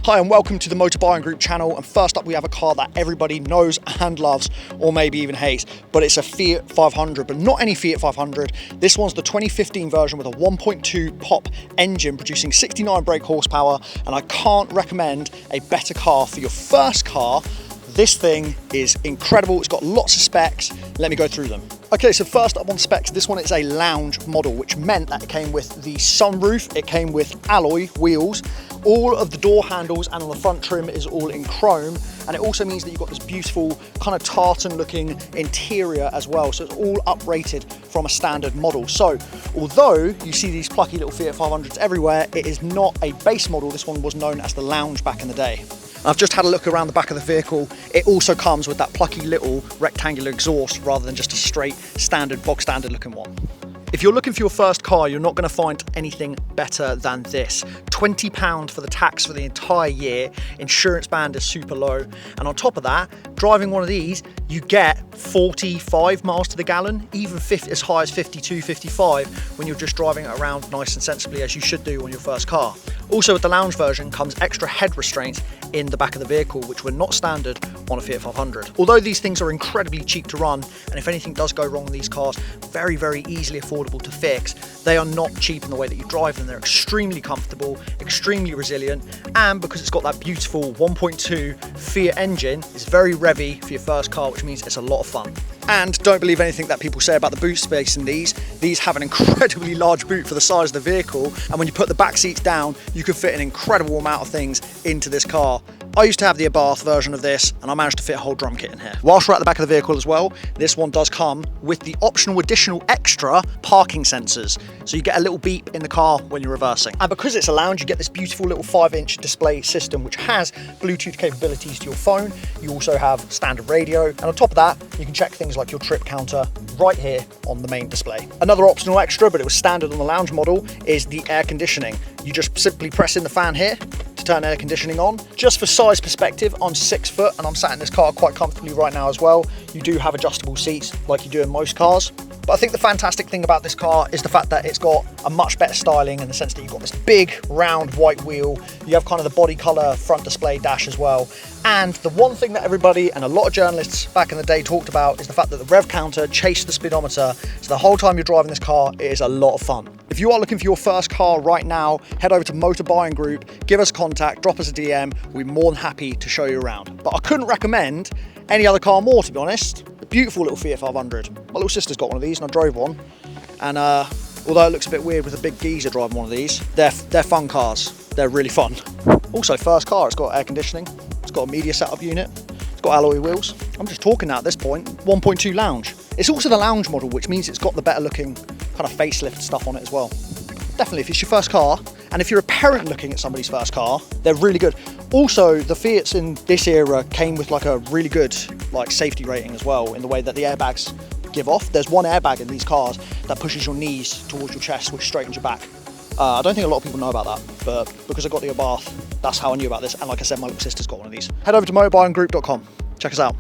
Hi and welcome to the Motor Buying Group channel, and first up we have a car that everybody knows and loves, or maybe even hates, but it's a Fiat 500, but not any Fiat 500. This one's the 2015 version with a 1.2 pop engine producing 69 brake horsepower, and I can't recommend a better car for your first car. This thing is incredible. It's got lots of specs. Let me go through them. Okay, so first up on specs, this one is a lounge model, which meant that it came with the sunroof, it came with alloy wheels, all of the door handles and on the front trim is all in chrome, and it also means that you've got this beautiful kind of tartan looking interior as well, so it's all uprated from a standard model. So although you see these plucky little Fiat 500s everywhere, it is not a base model. This one was known as the Lounge back in the day. I've just had a look around the back of the vehicle. It also comes with that plucky little rectangular exhaust rather than just a straight standard, bog standard looking one. If you're looking for your first car, you're not going to find anything better than this. £20 for the tax for the entire year, insurance band is super low, and on top of that, driving one of these, you get 45 miles to the gallon, even as high as 52, 55 when you're just driving it around nice and sensibly as you should do on your first car. Also with the Lounge version comes extra head restraints in the back of the vehicle, which were not standard on a Fiat 500. Although these things are incredibly cheap to run, and if anything does go wrong with these cars, very, very easily affordable to fix, they are not cheap in the way that you drive them. They're extremely comfortable, extremely resilient, and because it's got that beautiful 1.2 Fiat engine, it's very revvy for your first car, which means it's a lot of fun. And don't believe anything that people say about the boot space in these. These have an incredibly large boot for the size of the vehicle, and when you put the back seats down, you can fit an incredible amount of things into this car. I used to have the Abarth version of this, and I managed to fit a whole drum kit in here. Whilst we're at the back of the vehicle as well, this one does come with the optional additional extra parking sensors. So you get a little beep in the car when you're reversing. And because it's a Lounge, you get this beautiful little 5-inch display system, which has Bluetooth capabilities to your phone. You also have standard radio. And on top of that, you can check things like your trip counter right here on the main display. Another optional extra, but it was standard on the Lounge model, is the air conditioning. You just simply press in the fan here to turn air conditioning on. Just for size perspective, I'm 6 foot and I'm sat in this car quite comfortably right now as well. You do have adjustable seats like you do in most cars. But I think the fantastic thing about this car is the fact that it's got a much better styling in the sense that you've got this big round white wheel. You have kind of the body color front display dash as well. And the one thing that everybody and a lot of journalists back in the day talked about is the fact that the rev counter chased the speedometer. So the whole time you're driving this car, it is a lot of fun. If you are looking for your first car right now, head over to Motor Buying Group, give us a contact, drop us a DM. We'll be more than happy to show you around. But I couldn't recommend any other car more, to be honest. A beautiful little Fiat 500. My little sister's got one of these and I drove one. And although it looks a bit weird with a big geezer driving one of these, they're fun cars. They're really fun. Also, first car, it's got air conditioning. It's got a media setup unit. It's got alloy wheels. I'm just talking now at this point. 1.2 Lounge. It's also the Lounge model, which means it's got the better looking kind of facelift stuff on it as well. Definitely, if it's your first car, and if you're a parent looking at somebody's first car, they're really good. Also, the Fiats in this era came with like a really good like safety rating as well, in the way that the airbags give off. There's one airbag in these cars that pushes your knees towards your chest, which straightens your back. I don't think a lot of people know about that, but because I got the Abarth, that's how I knew about this. And like I said, my little sister's got one of these. Head over to motorbuyinggroup.com. Check us out.